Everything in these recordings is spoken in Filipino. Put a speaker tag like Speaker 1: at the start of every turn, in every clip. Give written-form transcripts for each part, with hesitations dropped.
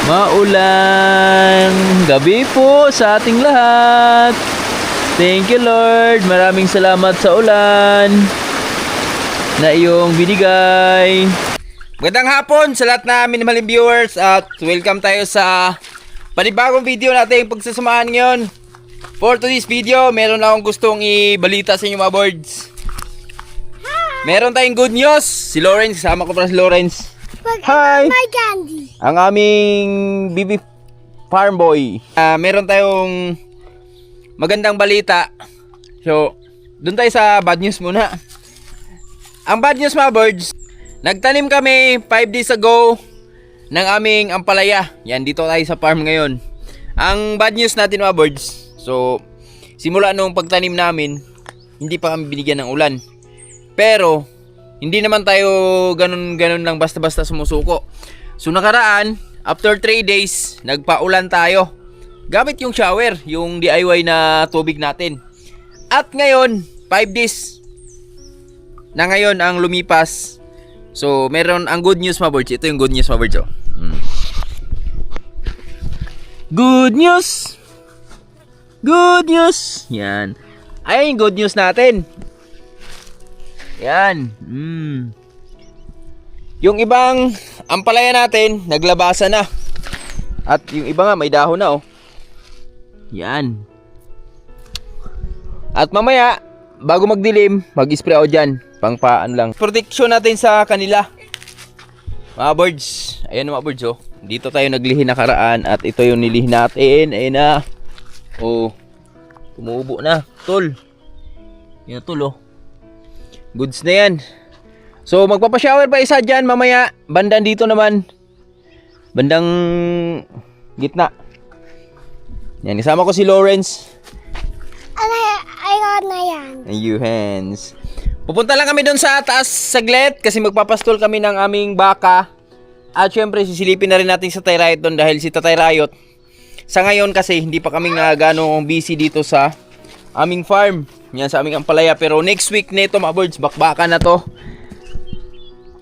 Speaker 1: Maulan gabi po sa ating lahat. Thank you Lord. Maraming salamat sa ulan na iyong binigay.
Speaker 2: Magandang hapon sa lahat na minimaling viewers at welcome tayo sa panibagong video natin pagsasamahan ngayon. For today's video, meron akong gustong ibalita sa inyo mga birds. Meron tayong good news. Si Lawrence, kasama ko para si Lawrence. Hi!
Speaker 3: My candy.
Speaker 2: Ang aming BB Farm Boy. Meron tayong magandang balita. So, dun tayo sa bad news muna. Ang bad news mga birds, nagtanim kami 5 days ago ng aming ampalaya. Yan, dito tayo sa farm ngayon. Ang bad news natin mga birds, so simula nung pagtanim namin, hindi pa kami binigyan ng ulan. Pero hindi naman tayo ganun lang basta-basta sumusuko. So nakaraan, after 3 days, nagpaulan tayo gamit yung shower, yung DIY na tubig natin. At ngayon, 5 days na ngayon ang lumipas. So meron ang good news mga birds. Ito yung good news mga birds. Good news! Good news! Yan. Ay, yung good news natin. Yan. Yung ibang ampalaya natin, naglabasa na. At yung iba nga, may dahon na oh. Yan. At mamaya, bago magdilim, mag-spray ako dyan. Pangpaan lang. Protection natin sa kanila. Mga birds. Ayan mga birds oh. Dito tayo naglihi nakaraan at ito yung nilihi natin. Ayan na. Oh. Tumubo na. Tol. Yan tol oh. Goods na yan. So magpapashower pa isa dyan mamaya. Bandang dito naman. Bandang gitna. Yan. Kasama ko si Lawrence.
Speaker 3: Ayun na yan.
Speaker 2: You hands. Pupunta lang kami doon sa taas saglit kasi magpapastol kami ng aming baka. At syempre sisilipin na rin natin sa Tatay Riot doon dahil si Tatay Riot sa ngayon kasi hindi pa kaming gano'ng busy dito sa aming farm. Yan sa aming ampalaya. Pero next week nito mga birds, bakbakan na to.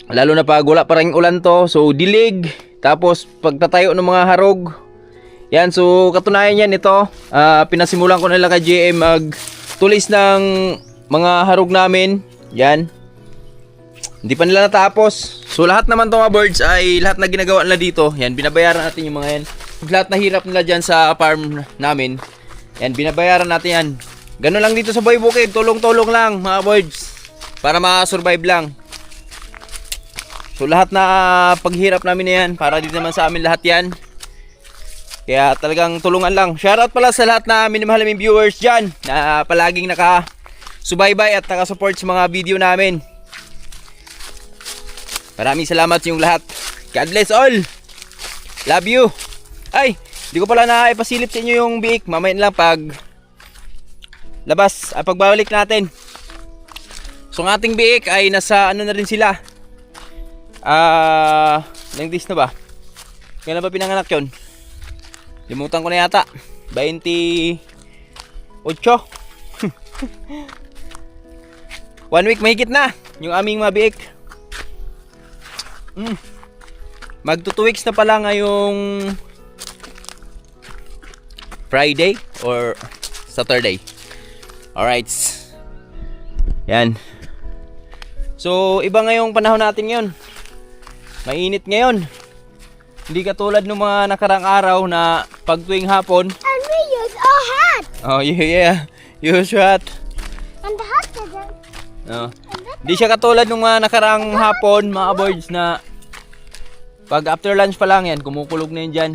Speaker 2: Lalo na pag wala pa rin ulan to. So dilig. Tapos pagtatayo ng mga harog. Yan, so katunayan yan ito. Pinasimulan ko nila kay JM magtulis ng mga harog namin. Yan. Hindi pa nila natapos. So lahat naman to mga birds ay lahat na ginagawa nila dito. Yan, binabayaran natin yung mga yan. Lahat na hirap nila dyan sa farm namin. Yan, binabayaran natin yan. Ganun lang dito sa Boy Bukid. Tulong-tulong lang mga birds. Para makasurvive lang. So lahat na paghirap namin na yan. Para dito naman sa amin lahat yan. Kaya talagang tulungan lang. Shoutout pala sa lahat na minamahal naming viewers dyan. Na palaging naka-subaybay at naka-support sa mga video namin. Maraming salamat sa inyong lahat. God bless all. Love you. Ay, di ko pala naipasilip sa inyo yung biik. Mamaya na lang pag labas, pagbabalik natin. So ang ating biik ay nasa ano na rin sila. Ilang days na ba? Kailan ba pinanganak yun? Limutan ko na yata. 28. 1 week mahigit na yung aming mga biik. Magto 2 weeks na pala ngayong Friday or Saturday. Alright. Yan. So iba ngayong panahon natin ngayon. Mainit ngayon. Hindi katulad ng mga nakarang araw na pag tuwing hapon.
Speaker 3: And we use a hat.
Speaker 2: Oh yeah. Use hat.
Speaker 3: And the hat doesn't.
Speaker 2: Oh. Hindi siya katulad ng mga nakarang hapon mga birds na pag after lunch pa lang yan, kumukulog na yun dyan.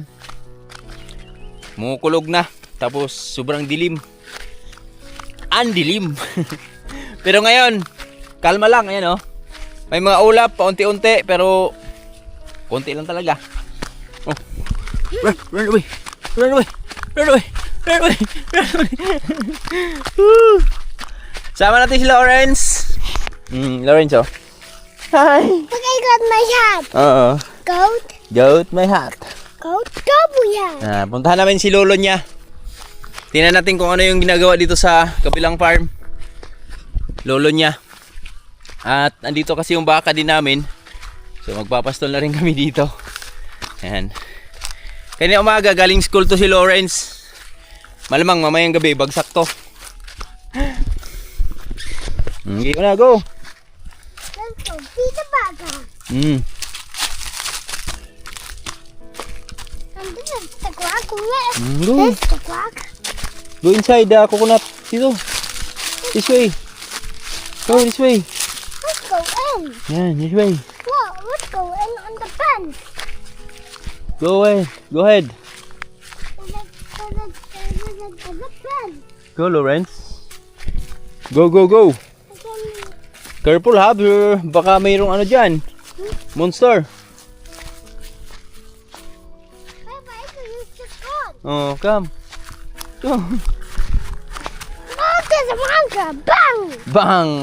Speaker 2: Kumukulog na. Tapos sobrang dilim. Ang dilim. Pero ngayon, kalma lang. Ayan oh. May mga ulap, paunti-unti. Pero, konti lang talaga. Oh. Run away. Run away. Run away. Run away. Run away. Sama natin si Lawrence. Lawrence oh. Hi.
Speaker 3: Look, I got my hat.
Speaker 2: Oo.
Speaker 3: Goat.
Speaker 2: Goat, my hat.
Speaker 3: Goat. Double hat.
Speaker 2: Puntahan namin si lolo niya. Tingnan natin kung ano yung ginagawa dito sa kabilang farm. Lolo niya. At andito kasi yung baka din namin. So magpapastol na rin kami dito. Ayan. Kanina umaga, galing school to si Lawrence. Malamang mamayang gabi, bagsak to. Hindi ko na, go.
Speaker 3: Let's go feed the burger.
Speaker 2: Mm.
Speaker 3: And this is the quack. Where?
Speaker 2: Go.
Speaker 3: This is the quack.
Speaker 2: Go inside the coconut. Dito. This way. Go this way.
Speaker 3: Let's go in.
Speaker 2: Yan, this way.
Speaker 3: Whoa, let's go in on the fence.
Speaker 2: Go away. Go ahead.
Speaker 3: The fence.
Speaker 2: Go, Lawrence. Go, go, go. Careful ha, baka mayroong ano dyan. Monster.
Speaker 3: Bye-bye, so you just gone.
Speaker 2: Oh, come. Go.
Speaker 3: Oh, there's a monster. Bang!
Speaker 2: Bang!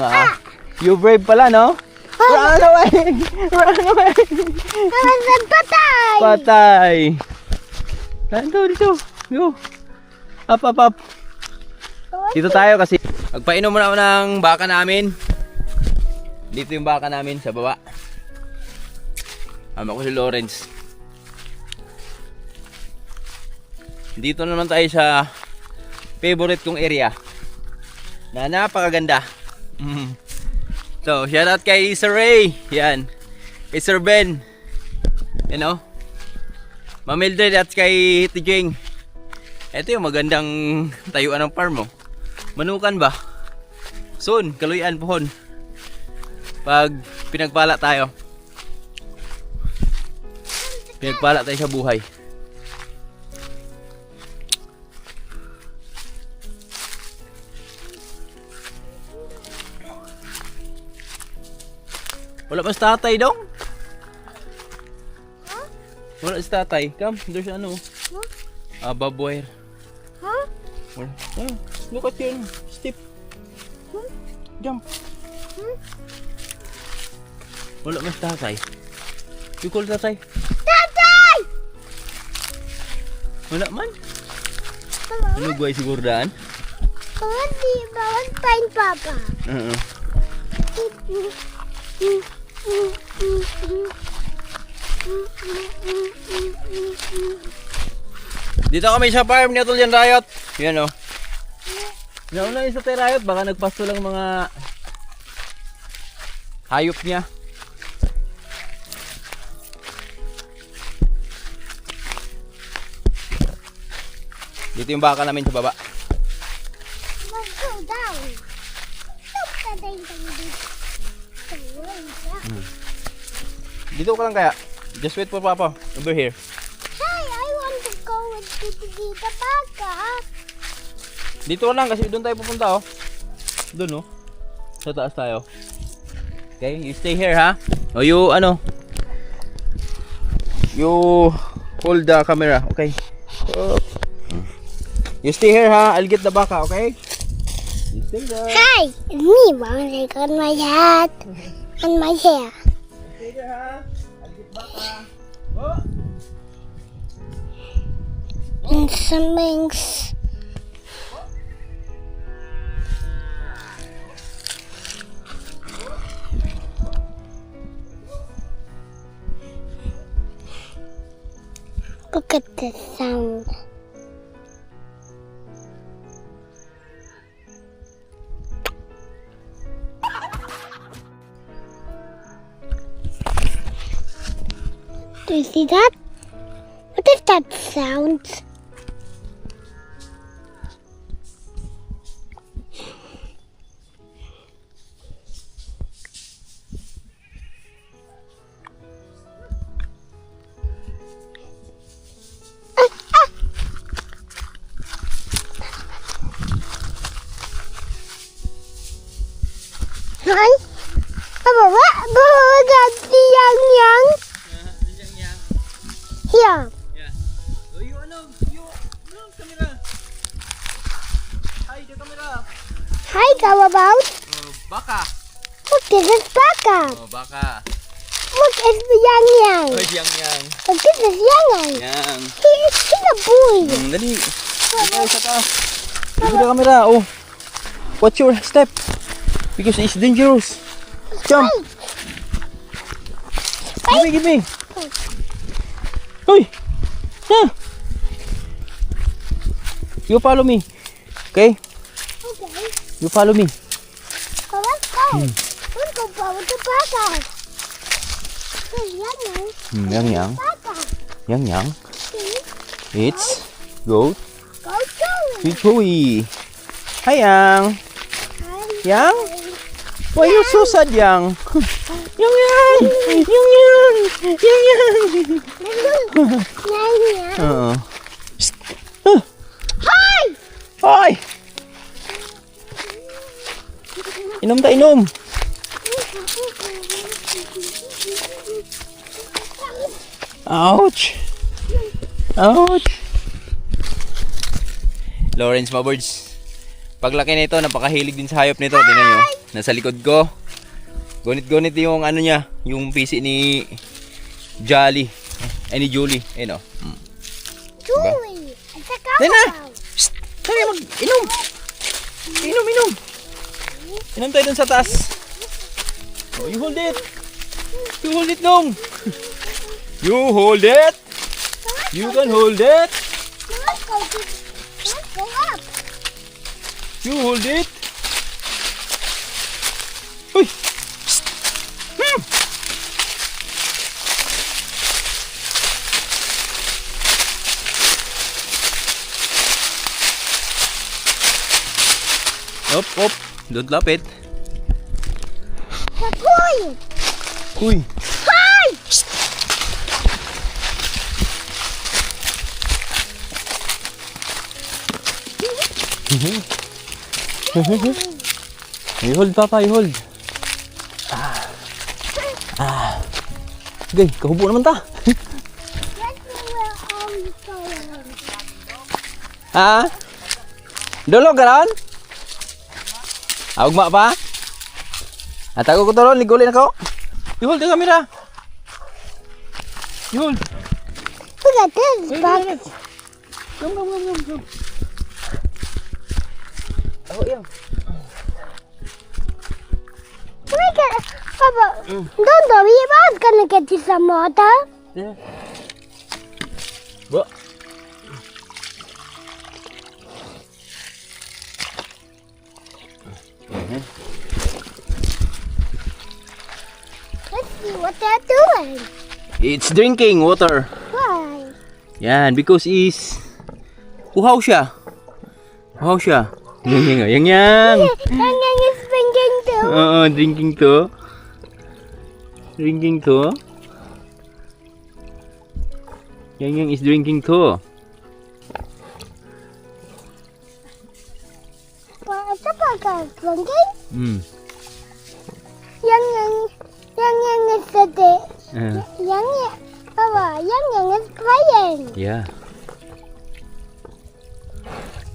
Speaker 2: You brave pala, no? Run away! Run away!
Speaker 3: There's a patay!
Speaker 2: Patay! Dito, dito. Go. Up, up, up. Dito tayo kasi magpainom muna ng baka namin. Dito yung baka namin sa baba. Ama ko si Lawrence. Dito naman tayo sa favorite kong area na napakaganda. So, shout out kay Sir Ray. Yan. Kay Sir Ben. You know? Ma'am Mildred at kay Tijeng. Ito yung magandang tayuan ng farm mo. Manukan ba? Soon, kaluyan pohon. Pag pinagpala tayo. Pinagpala tayo sa buhay. Wala pa sa tatay dong? Wala sa tatay. Come, there's ano. Barbed wire.
Speaker 3: Huh?
Speaker 2: Wala. Look at yun. Step. Jump. Wala mas tatay. You call tatay?
Speaker 3: Tatay!
Speaker 2: Wala man.
Speaker 3: Hello?
Speaker 2: Ano guay siguro daan?
Speaker 3: Bawal pain papa.
Speaker 2: Dito kami sa farm ni Tulyan Riot. Yan o. Nauna yung sa Riot. Baka nagpasto lang mga hayop niya. Dito yung baka namin sa baba.
Speaker 3: Let's go down. Look at the
Speaker 2: Dito ka lang kaya. Just wait for Papa. Over here.
Speaker 3: Hey, I want to go with Tita Baka.
Speaker 2: Dito ka lang kasi doon tayo pupunta oh. Doon oh. Sa taas tayo. Okay, you stay here ha. O you ano. You hold the camera, okay? You stay here ha. I'll get the baka, okay? You stay there.
Speaker 3: Hi, it's me, Mom. On my hat and my hair.
Speaker 2: Stay there ha. I'll get baka. Oh.
Speaker 3: And some things. Look at the sound. Do you see that? What is that sound? Hi. What got the young? Here.
Speaker 2: Yeah. Oh, you ano? You camera. Hi, the camera.
Speaker 3: Hi, how about?
Speaker 2: Oh, baka.
Speaker 3: Look, this is Baka.
Speaker 2: Oh, baka.
Speaker 3: Look, it's the young.
Speaker 2: Oh, yang.
Speaker 3: Look, this is young.
Speaker 2: Yang.
Speaker 3: He's a boy.
Speaker 2: Dali. Dali sa taas. Ito the camera. Oh. Watch your step. Because it's dangerous. Jump. Give me. Hoy. Yeah. You follow me. Okay?
Speaker 3: Okay.
Speaker 2: You follow me.
Speaker 3: So let's go. Let's go follow the baka. Hey,
Speaker 2: Yang.
Speaker 3: baka.
Speaker 2: Yang.
Speaker 3: See?
Speaker 2: It's goat.
Speaker 3: Go Joey.
Speaker 2: With Joey. Hi, Yang. Yang? Why you so sad, Yang? Yang. Oo.
Speaker 3: Hi!
Speaker 2: Hoy! Inom ta, inom. Ouch! Ouch! Lawrence, mga birds. Paglaki nito, napakahilig din sa hayop nito. Tingnan nyo. Nasa likod ko. Gunit-gunit yung ano niya. Yung pisi ni Jolly. Ay, ni Julie. Ayun o.
Speaker 3: Julie! It's a
Speaker 2: Dali na!
Speaker 3: cow.
Speaker 2: Psst! Dali, mag-inom! Inom! Inom tayo dun sa taas. Oh, you hold it! You hold it, Nong! You hold it! You can hold it!
Speaker 3: Let's go up.
Speaker 2: You hold it! Uy! Psst! Hmm! Op! Don't lapit.
Speaker 3: Papoy!
Speaker 2: Uy!
Speaker 3: Hi!
Speaker 2: You hold, Papa, you hold. Sige, kahubo naman ta.
Speaker 3: Let's go where all we going.
Speaker 2: Ha? Dolo garon? Ugma pa? At ako ko toron, liguli na ko. You hold the camera. You hold.
Speaker 3: Look at this box.
Speaker 2: Come. Oh, yeah.
Speaker 3: Papa, don't worry about gonna get you some water.
Speaker 2: Yeah. Ba.
Speaker 3: Let's see what they're doing.
Speaker 2: It's drinking water.
Speaker 3: Why?
Speaker 2: Yan, because is uhaw siya. Yang.
Speaker 3: Yang is drinking too.
Speaker 2: Oo, drinking to. Yang is drinking to.
Speaker 3: What's the baka drinking? Yang is sitting. Papa, Yang is playing.
Speaker 2: Yeah.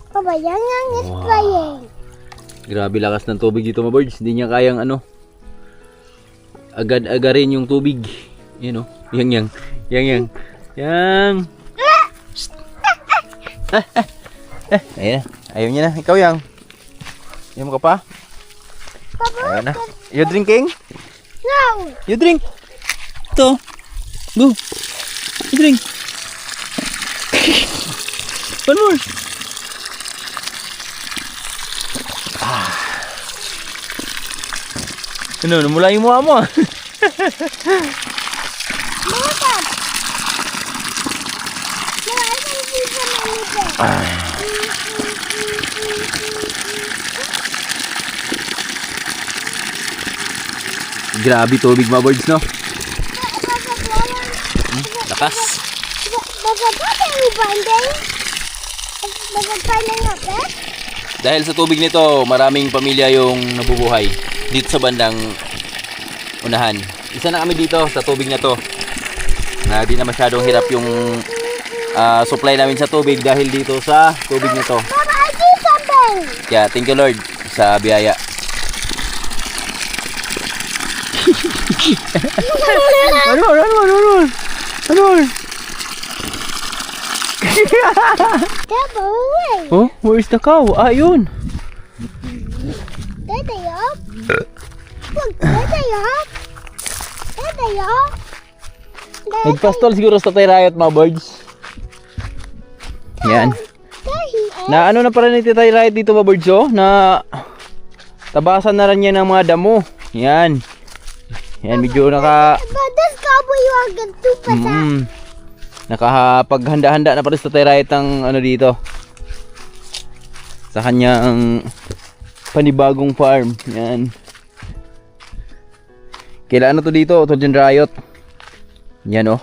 Speaker 3: Papa, Yang is playing.
Speaker 2: Grabe lakas ng tubig dito, mga birds. Hindi niya kayang agad-agarin yung tubig. You know, Yang. Psst. Ayan na. Ayaw niya na. Ikaw, Yang. Ayaw mo ka pa?
Speaker 3: Papa,
Speaker 2: Ayaw na. You drinking?
Speaker 3: no.
Speaker 2: You drink. Ito. Go. You drink. One more. Ano, namula yung mukha mo ah.
Speaker 3: Mother. No, I can see some anything.
Speaker 2: Grabe tubig, mga birds, no? Lakas.
Speaker 3: There's a battery binding. There's a binding up there.
Speaker 2: Dahil sa tubig nito, maraming pamilya yung nabubuhay dito sa bandang unahan. Isa na kami dito sa tubig na to. Na di na masyadong hirap yung supply namin sa tubig dahil dito sa tubig nito.
Speaker 3: Papa, I see something.
Speaker 2: Kaya thank you Lord sa biyaya. Ano?
Speaker 3: Papa, away.
Speaker 2: Oh, where is the cow? Ah, yun.
Speaker 3: There they are. Look, there they are. There they are.
Speaker 2: Nagpastol siguro sa Tatay Riot, mga birds. Yan.
Speaker 3: There
Speaker 2: Na ano na pala ni Titay Riot dito mga birds oh, na tabasan na rin niya ng mga damo. Yan. Yan, medyo
Speaker 3: But this cowboy you are going to pass.
Speaker 2: nakapaghanda-handa na pala si Titay Riot ang ano dito. Sa kanyang panibagong farm. Yan. Kailan na to dito, Tol Riot. Yan oh.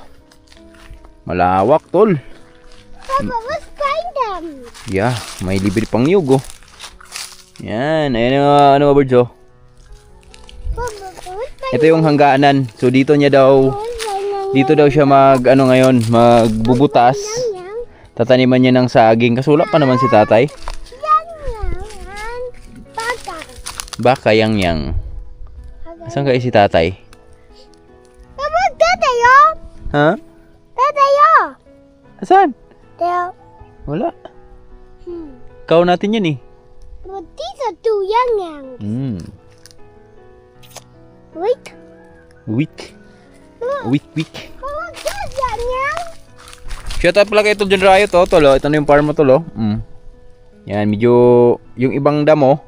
Speaker 2: Malawak, Tol.
Speaker 3: Papa, let's find them.
Speaker 2: Yeah, may libre pang niyog oh. Yan, ayan ang ano mga birds oh.
Speaker 3: Papa, let's find
Speaker 2: Ito yung hangganan. So dito daw siya mag ano ngayon, magbubutas.
Speaker 3: Yang.
Speaker 2: Tataniman niya ng saging. Kasi wala pa naman si tatay.
Speaker 3: And baka.
Speaker 2: Baka yang. Saan kayo si tatay?
Speaker 3: Papa, tatayo.
Speaker 2: Ha?
Speaker 3: Tatayo.
Speaker 2: Saan?
Speaker 3: Tayo.
Speaker 2: Wala. Kau natin yan eh.
Speaker 3: But these are two yang. Wait.
Speaker 2: Weak. Weak.
Speaker 3: Papa, that's yang.
Speaker 2: Shout out pala kay Tol Riot oh, Tol. Ito na yung farm mo Tol oh. Yan, medyo yung ibang damo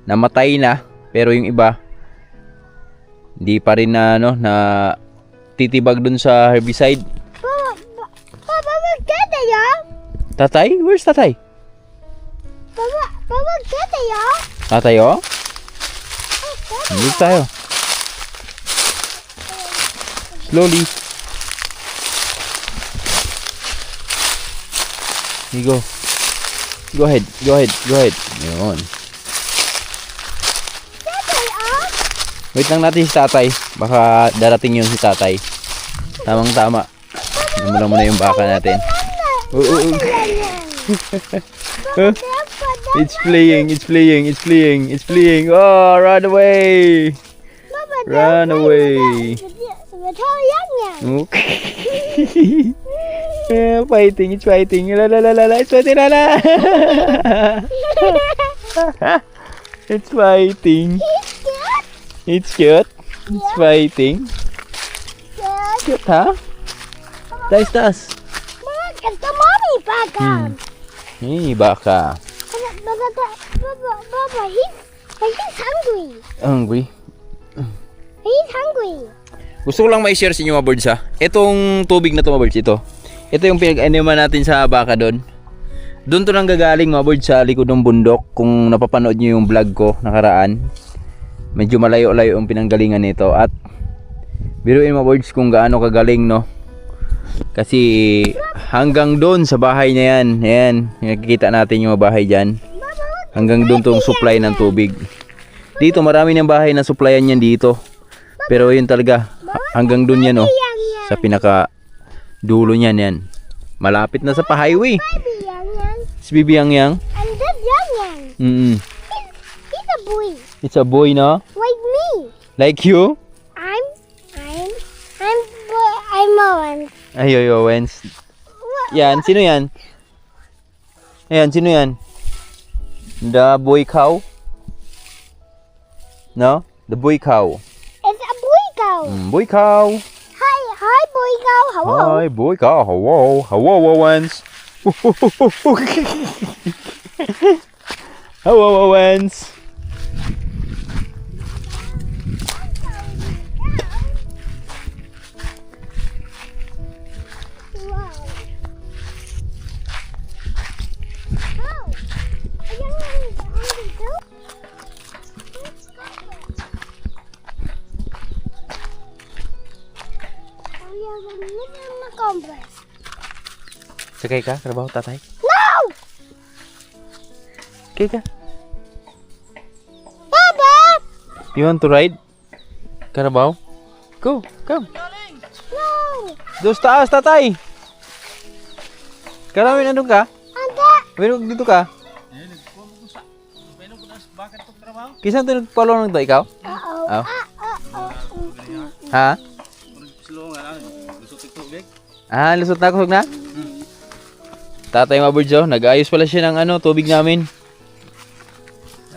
Speaker 2: namatay na, pero yung iba hindi pa rin na ano na titibag dun sa herbicide.
Speaker 3: Papa, where's tatayo?
Speaker 2: Tatay? Where's tatay?
Speaker 3: Papa, tatayo.
Speaker 2: Tatay oh? Dito tayo. Slowly. Here you go. Go ahead. Yun.
Speaker 3: Tatayo.
Speaker 2: Wait lang natin si tatay. Baka darating yun si tatay. Tamang tama. Namulang mo na yung baka natin. It's playing. Oh, run away. Run away. Okay. Yeah, fighting. It's fighting. La. It's fighting. La. It's fighting. It's cute. It's fighting. Cute, ha? Taas.
Speaker 3: It's the mommy baka.
Speaker 2: Hey, baka.
Speaker 3: Papa, he's hungry.
Speaker 2: Hungry.
Speaker 3: He's hungry.
Speaker 2: Gusto ko lang ma-share sa inyo mga birds ha. Itong tubig na to mga birds, ito yung pinag-animan natin sa baka doon. Doon to nang gagaling mga birds sa likod ng bundok. Kung napapanood nyo yung vlog ko nakaraan, medyo malayo-layo yung pinanggalingan nito. At biruin mga birds kung gaano kagaling no. Kasi hanggang doon sa bahay na yan. Ayan, nakikita natin yung bahay dyan. Hanggang doon tong supply ng tubig. Dito marami ng bahay na supplyan yan dito. Pero yun talaga, hanggang doon yan oh. Sa pinaka dulo niyan yan. Malapit na sa pa-highway.
Speaker 3: Baby yang.
Speaker 2: Si Bibi Yang.
Speaker 3: And this yang. He's a boy.
Speaker 2: It's a boy na.
Speaker 3: Like me.
Speaker 2: Like you?
Speaker 3: I'm Owen.
Speaker 2: Ay, Owens. Yan, sino yan? Ayan, sino yan? The boy cow? No? The boy cow.
Speaker 3: It's a boy cow.
Speaker 2: Boy cow.
Speaker 3: Hi, boy cow. Hello.
Speaker 2: Hi, boy cow. Hello, Owens. Hello, Owens.
Speaker 3: Wow. Oh, a young man is hungry too. Oh, yeah, we're living in the complex.
Speaker 2: Sakay ka? Trabaho tatay?
Speaker 3: No!
Speaker 2: Sakay ka?
Speaker 3: Papa!
Speaker 2: You want to ride? Karabaw? Go, come.
Speaker 3: No!
Speaker 2: Doon sa taas, tatay. Karami nandun ka?
Speaker 3: Ante!
Speaker 2: Pero dito ka? Kisang ito nagpalo ng to, ikaw?
Speaker 3: Uh-oh.
Speaker 2: Oh. Ha? Ah, lusot na, kusog na? Tatay Maburjo, nag-ayos pala siya ng ano, tubig namin.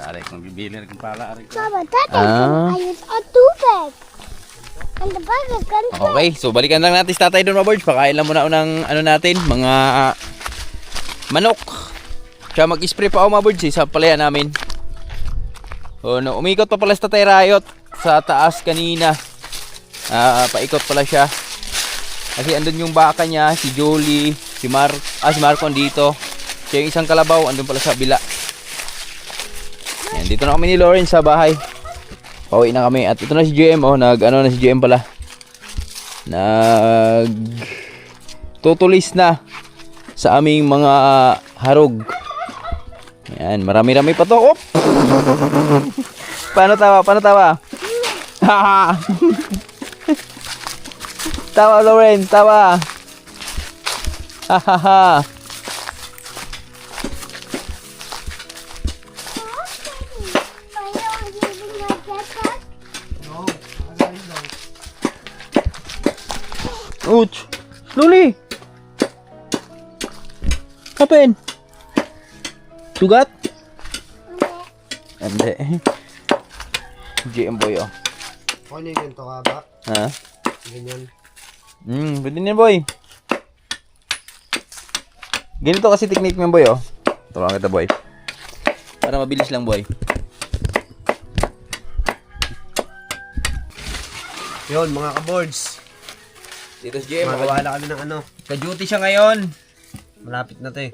Speaker 4: Aray kong bibili kong pala aray.
Speaker 3: Papa, that
Speaker 2: Ah.
Speaker 3: is a toothpick. And the bag is gone.
Speaker 2: Okay, so balikan lang natin si tatay doon Maburjo. Pakain lang muna ng ano natin, mga manok. Siya mag-spray pa mga birds sa palaya namin. Oh, no, umikot pa pala sa Tatay Rayot sa taas kanina. Paikot pala siya. Kasi andun yung baka niya, si Jolie, si Marco andito. Siya yung isang kalabaw, andun pala sa bila. Yan, dito na kami ni Lawrence sa bahay. Pauwi na kami. At ito na si GM, na si GM pala. Tutulis na sa aming mga harog. Yan, marami-rami pa to. Paano tawa? Tawa, Lawrence, tawa. Hahaha. Ouch! Slowly! Happen! Sugat? Hindi. GM boy, oh.
Speaker 5: Okay na yung ganito ka ba?
Speaker 2: Ha?
Speaker 5: Ganyan.
Speaker 2: Pwede na boy. Ganito kasi technique mo boy, oh. Tulungan kita boy. Para mabilis lang boy.
Speaker 5: Yun, mga ka-boards.
Speaker 2: Dito si GM.
Speaker 5: Magawa na kami ng ano.
Speaker 2: Ka-duty siya ngayon.
Speaker 5: Malapit na to eh.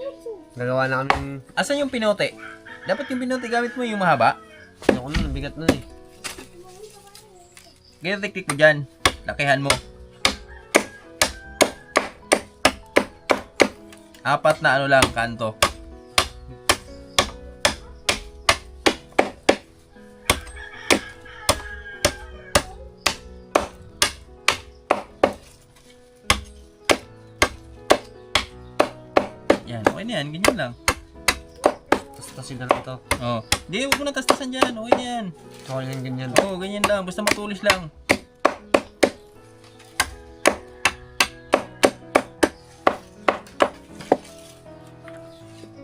Speaker 5: Gagawa na kami ng...
Speaker 2: Asan yung pinote? Dapat yung pinote gamit mo yung mahaba.
Speaker 5: Ako na, bigat na eh.
Speaker 2: Ganyan technique mo dyan. Lakihan mo. 4 na ano lang, kanto. Yan, okay na yan. Ganyan lang.
Speaker 5: Tas-tasin na lang ito.
Speaker 2: Oh. Hindi, huwag mo na tas-tasan dyan. Okay na yan.
Speaker 5: Okay lang ganyan.
Speaker 2: Oo, ganyan lang. Basta matulis lang.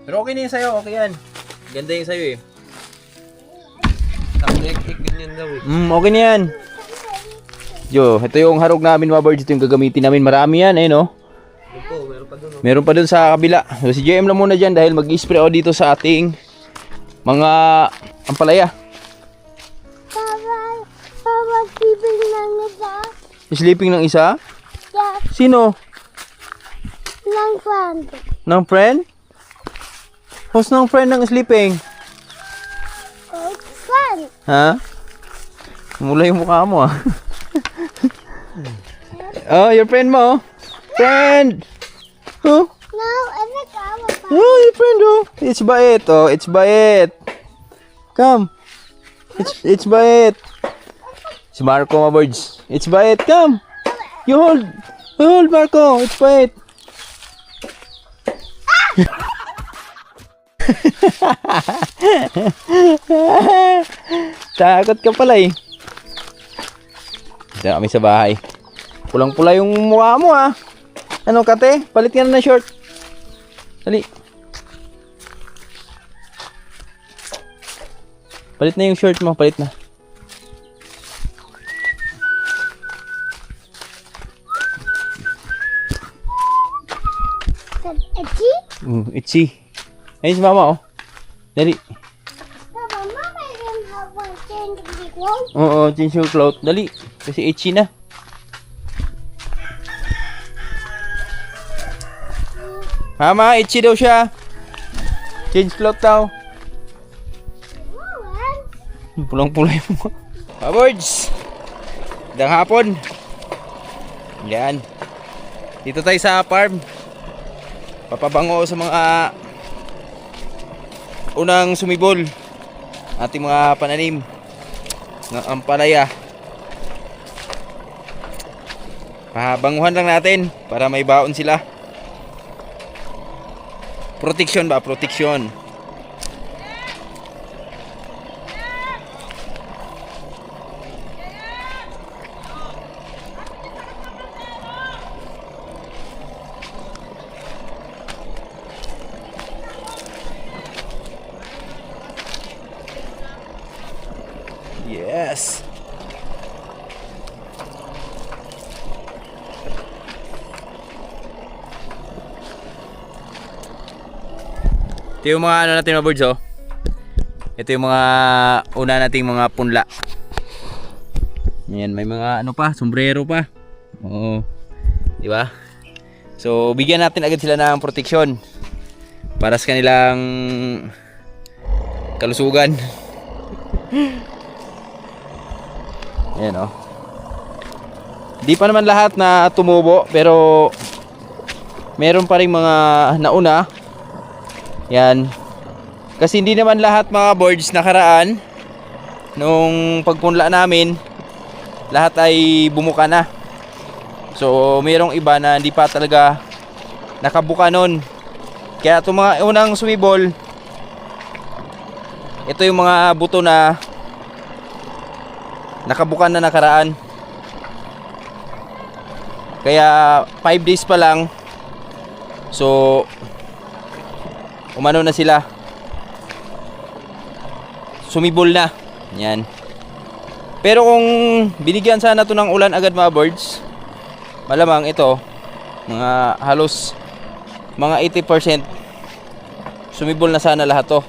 Speaker 2: Pero okay na yung sa'yo. Okay yan. Ganda yung sa'yo eh.
Speaker 5: Taktik ganyan daw eh.
Speaker 2: Okay na yan. Yo, ito yung harog namin mga birds. Ito yung gagamitin namin. Marami yan eh, no?
Speaker 5: Ito, meron pa doon.
Speaker 2: Meron pa dun sa kabila. So, si JM lang muna dyan dahil mag-spray ako dito sa ating mga ampalaya.
Speaker 3: Papa, sleeping lang isa.
Speaker 2: Sleeping ng isa?
Speaker 3: Yeah,
Speaker 2: Sino?
Speaker 3: lang friend.
Speaker 2: Ng friend? Who's ng friend ng sleeping?
Speaker 3: Oh, friend.
Speaker 2: Ha? Mula yung mukha mo ah. Oh, your friend mo. Friend! Oh,
Speaker 3: No, it's a cow.
Speaker 2: oh, your friend oh. It's Bait. Oh, it's Bait. Come. It's Bait. Si Marco mga birds. It's Bait. Come. You hold. You hold Marco. It's Bait. Takot ka pala eh. Diyan kami sa bahay. Pulang-pula yung mukha mo ah. Ano kate? Palit ka na ng short. Dali. Palit na yung short mo. Palit na.
Speaker 3: Itchy?
Speaker 2: Itchy. Ayun si mama oh. Dali.
Speaker 3: Papa, Mama didn't have one change to be clothes.
Speaker 2: Oo, change your clothes. Dali. Kasi itchy na. Mama, itchy daw siya. Change clothes daw. Pulang-pula yung mga. Birds! Magandang hapon. Yan. Dito tayo sa farm. Papabango sa mga unang sumibol. Ating mga pananim ng ampalaya. Pabanguhan lang natin para may baon sila. Protection ba? Protection. Yes. Ito yung mga ano natin mga birds, oh. Ito yung mga una nating mga punla. Yan, may mga ano pa, sombrero pa. Oo. Di ba? So, bigyan natin agad sila ng proteksyon para sa kanilang kalusugan. Ayan, oh. Di pa naman lahat na tumubo, pero meron pa rin mga nauna. Yan. Kasi hindi naman lahat mga birds nakaraan nung pagpunla namin, lahat ay bumuka na. So, mayroong iba na hindi pa talaga nakabuka nun. Kaya itong mga unang sumibol, ito yung mga buto na nakabuka na nakaraan. Kaya 5 days pa lang. So, umano na sila. Sumibol na. Yan. Pero kung binigyan sana to ng ulan agad mga birds, malamang ito, mga halos mga 80% sumibol na sana lahat to.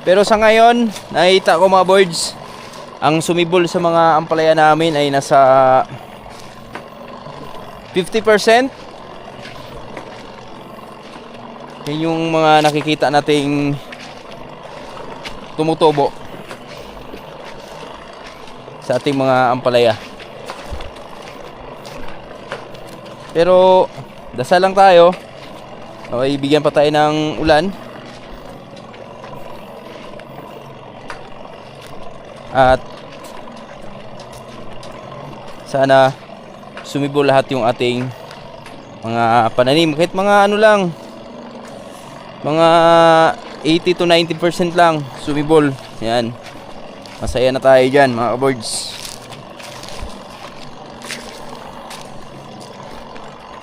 Speaker 2: Pero sa ngayon, nakita ko mga birds, ang sumibol sa mga ampalaya namin ay nasa 50%. Yan yung mga nakikita nating tumutubo sa ating mga ampalaya. Pero dasal lang tayo, okay, bigyan pa tayo ng ulan at sana sumibol lahat yung ating mga pananim. Kahit mga ano lang, mga 80 to 90% lang sumibol. Yan. Masaya na tayo dyan mga birds.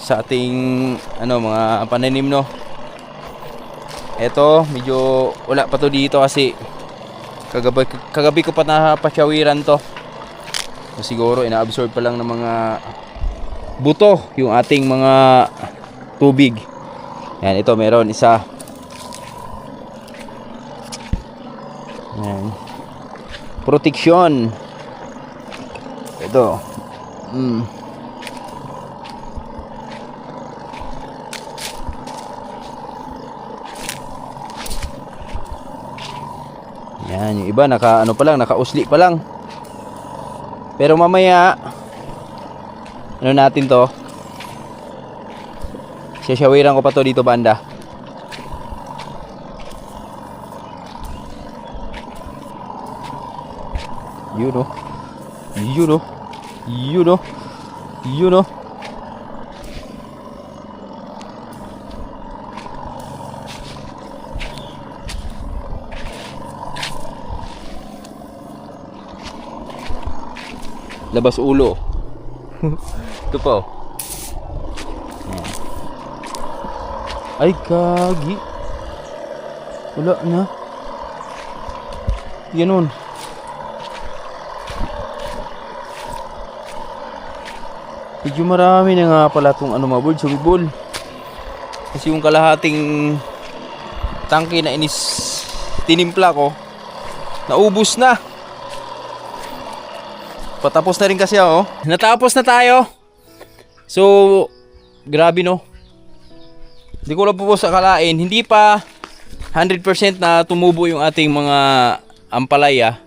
Speaker 2: Sa ating ano, mga pananim, no. Eto, medyo wala pa to dito kasi kagabi ko pa napasyawiran to. So, siguro ina-absorb pa lang ng mga buto yung ating mga tubig. Yan, ito meron isa. Yan. Protection. Ito. Yan, yung iba naka ano pa lang, naka-usli pa lang. Pero mamaya ano natin to? Sasyawiran ko pa to dito banda. Yun o. Yun o. Yun o. Yun o. Labas ulo. Ito pa o. Ay kagi. Wala na. Ganun. Medyo marami na nga pala itong ano mga birds, sumibol. Kasi yung kalahating tangke na tinimpla ko, naubos na. Patapos na rin kasi ako. Natapos na tayo. So, grabe no. Hindi ko lang po sa akalain, hindi pa 100% na tumubo yung ating mga ampalaya.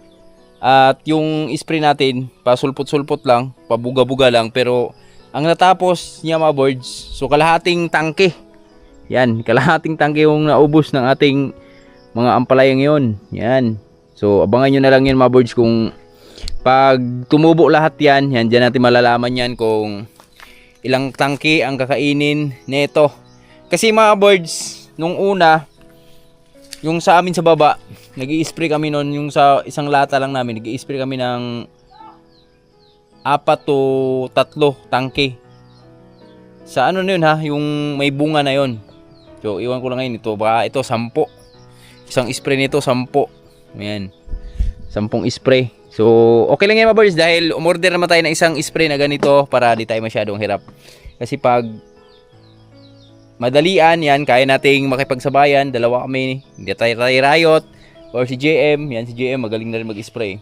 Speaker 2: At yung spray natin, pasulpot-sulpot lang, pabuga-buga lang. Pero ang natapos niya mga birds, so kalahating tangke. Yan, kalahating tangke yung naubos ng ating mga ampalaya ngayon. Yan. So abangan nyo na lang yan mga birds kung pag tumubo lahat yan, yan dyan natin malalaman yan kung ilang tangke ang kakainin nito. Kasi mga birds, nung una, yung sa amin sa baba, nag-i-spray kami noon, yung sa isang lata lang namin, nag-i-spray kami ng 4 to 3 tangke. Sa ano na yun ha, yung may bunga na yun. So, iwan ko lang ngayon ito. Baka ito, 10. Isang spray nito, 10. Ayan. 10 spray. So, okay lang yan mga birds dahil umorder naman tayo ng isang spray na ganito para di tayo masyadong hirap. Kasi pag madalian, yan, kaya nating makipagsabayan. Dalawa kami, hindi tayo riot. Or si JM, yan si JM, magaling na rin mag-spray.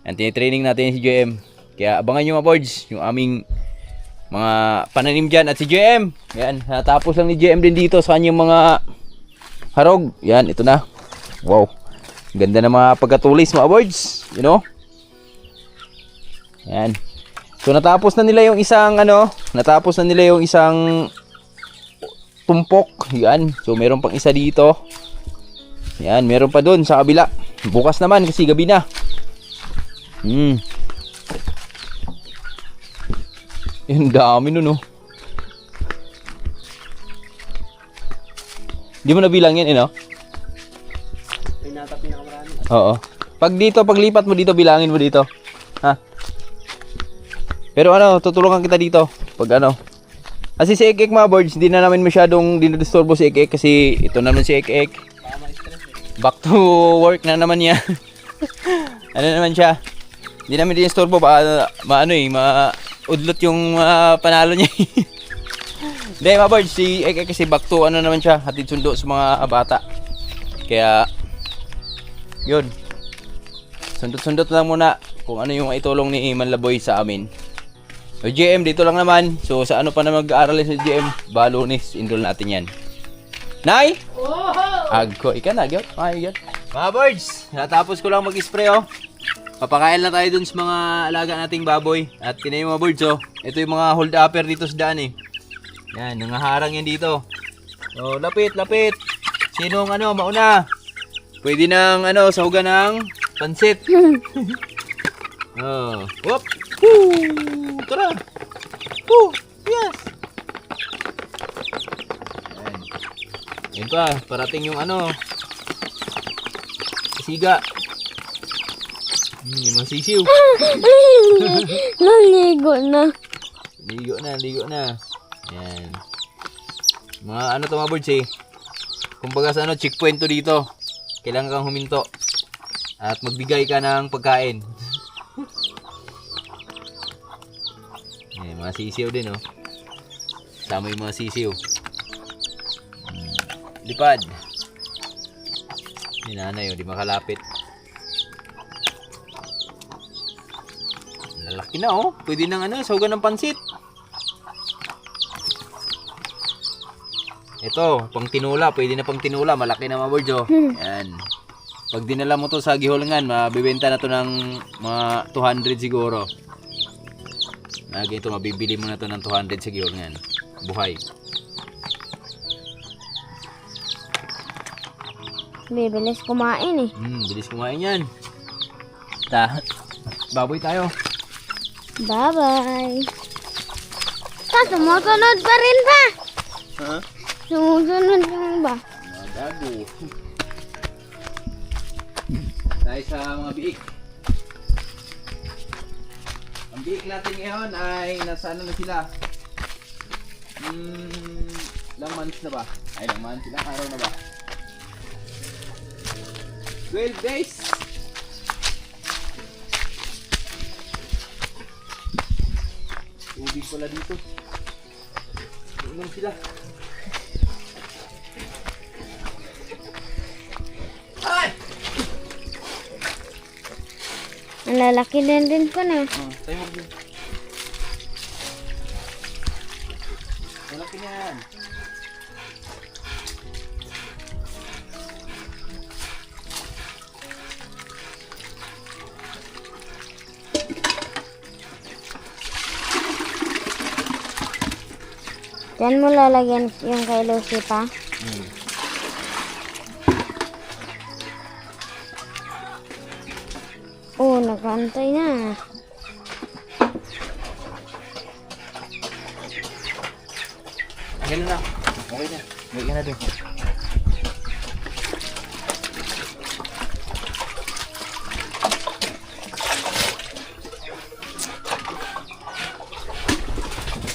Speaker 2: Yan, tinitraining natin si JM. Kaya abangan nyo mga boards, yung aming mga pananim dyan. At si JM, yan, natapos lang ni JM din dito sa kanyang mga harog. Yan, ito na. Wow, ganda na mga pagkatulis mga boards, you know. Yan. So natapos na nila yung isang tumpok. Yan. So meron pang isa dito. Yan, meron pa doon sa kabila. Bukas naman kasi gabi na. Yung dami nun, oh. Di mo nabilang yan, no?
Speaker 5: Pinata pinakamarami.
Speaker 2: Oo. Paglipat mo dito, bilangin mo dito. Ha? Pero tutulungan kita dito. Pag Kasi si Ek mga boards, hindi na namin masyadong dinodisturbo si Ek kasi ito naman si Ek. Back to work na naman niya. Ano naman siya? Hindi namin dinodisturbo, baka maudlot yung panalo niya. Hindi mga boards, si Ek kasi back to naman siya, hatid sundo sa mga bata. Kaya yun. Sundot-sundot lang muna kung ano yung itulong ni Manlaboy sa amin. So GM dito lang naman. So sa pa na mag-aaral sa GM, Balones, enroll natin yan. Nay? Agko, ika na, gyot. Ay, gyot. Mga birds, natapos ko lang mag-spray, oh. Papakain na tayo dun sa mga alaga nating baboy. At kina yung mga birds, oh. Ito yung mga hold upper dito sa daan, eh. Yan, nangaharang yan dito. So, lapit. Sinong mauna? Pwede nang sahugan ng pansit. Oh, whoop. Woo! Tara! Woo! Yes! Ayan. Ayan pa, parating yung siga. Yung mga sisiw.
Speaker 3: Naligo na.
Speaker 2: Ligo na. Ayan. Mga to mga birds, eh. Kumbaga sa checkpoint to dito. Kailangan kang huminto. At magbigay ka ng pagkain. Mga sisiw din, oh. Sama yung mga sisiw. Lipad. Yung nanay, oh, di makalapit. Lalaki na, oh. Pwede nang sahugan ng pansit. Ito, pang tinula. Pwede na pang tinula. Malaki na mga birds, oh. Yan. Pag dinala mo to sa gihulangan, mabibenta na to ng mga 200 siguro. Ganito, mabibili mo na to ng 200 siguro yan. Buhay.
Speaker 3: Bibilis kumain, eh.
Speaker 2: Bilis kumain yan. Baboy tayo.
Speaker 3: Bye-bye. Sumusunod pa rin ba?
Speaker 2: Ha?
Speaker 3: Sumusunod lang ba?
Speaker 2: Magago. Tayo sa mga biik. Ang biik natin ngayon ay nasa na sila? Ilang months na ba? Ay, ilang months? Ilang araw na ba? 12 days! Tubig pala dito. Inom sila. Ay!
Speaker 3: Ang lalaki din ko na.
Speaker 2: Tayo mo din. Malaki na yan.
Speaker 3: Diyan mo lalagyan yung kay Lucy pa. Oh, nagantay na.
Speaker 2: Ganun na. Okay na. May ka na doon.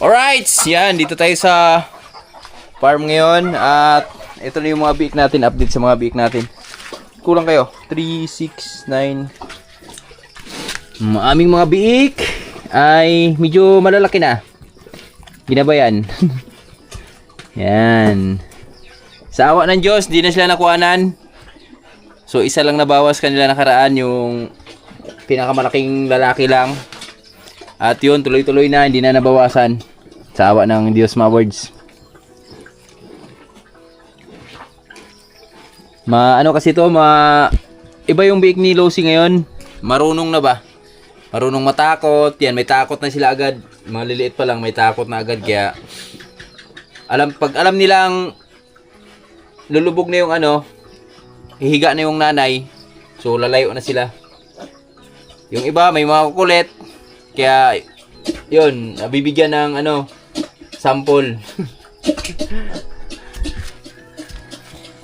Speaker 2: Alright, yan, dito tayo sa farm ngayon at ito na yung mga biik natin, update sa mga biik natin. Kulang kayo, 3, 6, 9. Aming mga biik ay medyo malalaki na. Ginabayan. Yan. Sa awa ng Diyos, di na sila nakuhanan. So, isa lang nabawas kanila nakaraan, yung pinakamalaking lalaki lang. At yun, tuloy-tuloy na, hindi na nabawasan. Sa awa ng Diyos, mga birds. Ano kasi to, iba yung biik ni Lucy ngayon. Marunong na ba? Marunong matakot. Yan, may takot na sila agad. Maliliit pa lang, may takot na agad. Kaya, pag alam nilang lulubog na yung hihiga na yung nanay, so lalayo na sila. Yung iba, may mga kukulit. Kaya, yun, nabibigyan ng sample.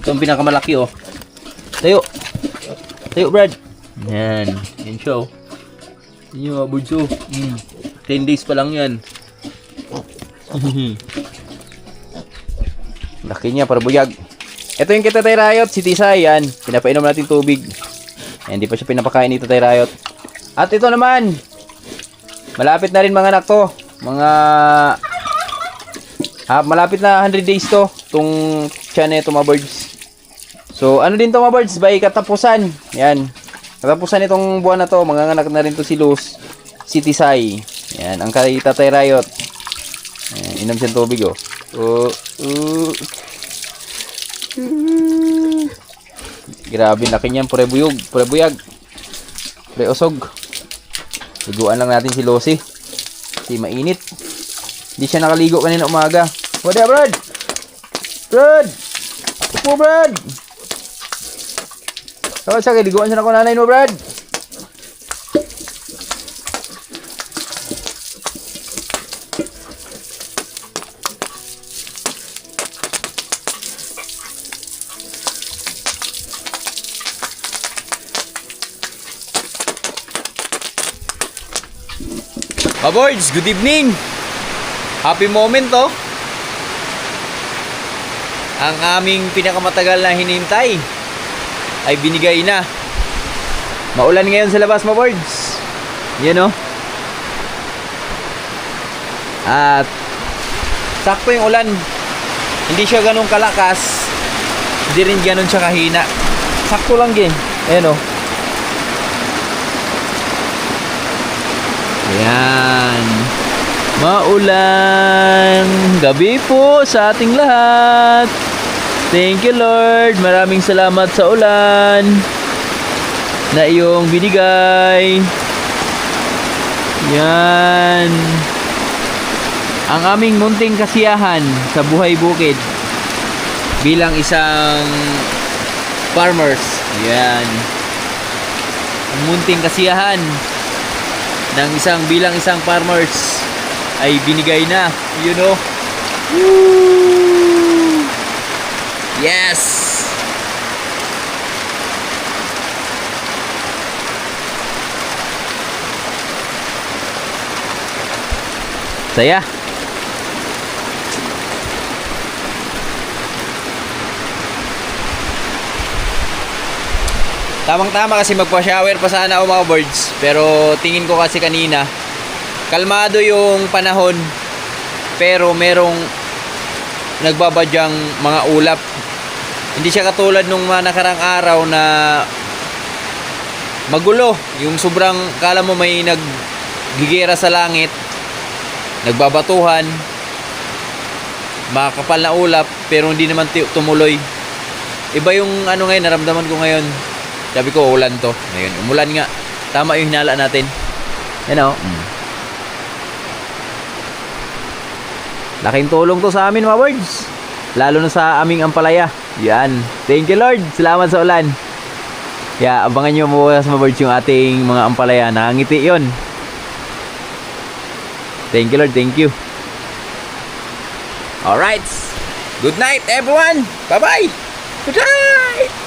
Speaker 2: Ito ang pinakamalaki, oh. Tayo. Tayo, Brad. Yan. Yan siya, oh. Yan yung abudso. 10 days pa lang yan. Laki niya, para buyag. Ito yung kita Tatay Rayot, si Tisay. Yan. Pinapainom natin tubig. Yan, di pa siya pinapakain ni Tatay Rayot. At ito naman. Malapit na rin mga anak to. Malapit na 100 days to. Itong tiyan na ito, mga birds. So, din to, mga birds? By katapusan. Yan. Katapusan itong buwan na to. Manganganak na rin to si Luz. Si Tisay. Yan. Ang kay Tatay Rayot. Yan. Inom siyang tubig, oh. Grabe, laki niyan. Pure buyog. Pure buyag. Pure usog. Liguan lang natin si Lucy. Kasi mainit. Hindi siya nakaligo kanina umaga. Wala, Brad! Brad! Upo, Brad! Tawag siya, liguan siya na ko nanay mo, Brad! Boys, good evening. Happy moment to. Ang aming pinakamatagal na hinintay ay binigay na. Maulan ngayon sa labas, mga birds. Yan, oh. At sakto yung ulan. Hindi siya ganun kalakas. Hindi rin ganun siya kahina. Sakto lang din. Ayan, oh. Ayan. Maulan gabi po sa ating lahat. Thank you, Lord. Maraming salamat sa ulan na iyong binigay. Yan. Ang aming munting kasiyahan sa buhay bukid bilang isang farmers. Yan. Ang munting kasiyahan ng bilang isang farmers ay binigay na, you know. Woo! Yes. Saya. Tamang-tama kasi magpa-shower pa sana ako, mga birds. Pero tingin ko kasi kanina, kalmado yung panahon. Pero merong nagbabadyang mga ulap. Hindi siya katulad nung mga nakarang araw na magulo. Yung sobrang, kala mo may naggigera sa langit, nagbabatuhan, makakapal na ulap, pero hindi naman tumuloy. Iba yung ngayon, naramdaman ko ngayon. Sabi ko, ulan to. Ngayon, umulan nga. Tama yung hinala natin. Yan, o. Laking tulong to sa amin, mga birds. Lalo na sa aming ampalaya. Yan. Thank you, Lord. Salamat sa ulan. Kaya, abangan nyo bukas, mga birds, yung ating mga ampalaya. Nakangiti yun. Thank you, Lord. Thank you. Alright. Good night, everyone. Bye-bye. Good night.